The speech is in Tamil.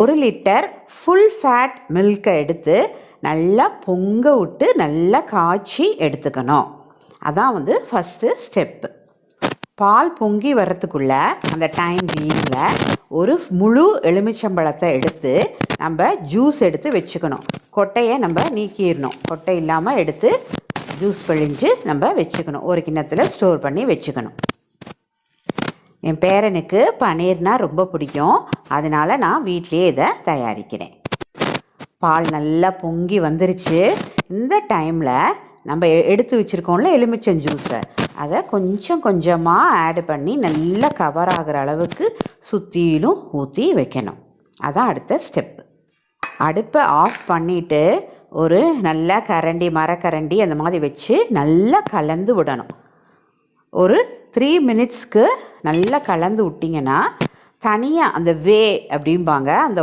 1 லிட்டர் ஃபுல் ஃபேட் மில்கை எடுத்து நல்லா பொங்க விட்டு நல்லா காய்ச்சி எடுத்துக்கணும். அதான் வந்து ஃபஸ்ட்டு ஸ்டெப்பு. பால் பொங்கி வர்றதுக்குள்ள அந்த டைம் பீயிங்கில் ஒரு முழு எலுமிச்சம்பழத்தை எடுத்து நம்ம ஜூஸ் எடுத்து வச்சுக்கணும். கொட்டையை நம்ம நீக்கிடணும். கொட்டை இல்லாமல் எடுத்து ஜூஸ் பிழிஞ்சு நம்ம வச்சுக்கணும். ஒரு கிண்ணத்தில் ஸ்டோர் பண்ணி வச்சுக்கணும். என் பேரனுக்கு பன்னீர்னால் ரொம்ப பிடிக்கும். அதனால் நான் வீட்டிலே இதை தயாரிக்கிறேன். பால் நல்லா பொங்கி வந்துருச்சு. இந்த டைமில் நம்ம எடுத்து வச்சுருக்கோம்ல எலுமிச்சம் ஜூஸை, அதை கொஞ்சம் கொஞ்சமாக ஆட் பண்ணி நல்லா கவர் ஆகிற அளவுக்கு சுற்றிலும் ஊற்றி வைக்கணும். அதான் அடுத்த ஸ்டெப்பு. அடுப்பை ஆஃப் பண்ணிவிட்டு ஒரு நல்ல கரண்டி, மரக்கரண்டி அந்த மாதிரி வச்சு நல்லா கலந்து விடணும். ஒரு 3 மினிட்ஸ்க்கு நல்லா கலந்து விட்டிங்கன்னா தனியாக அந்த வே அப்படிம்பாங்க, அந்த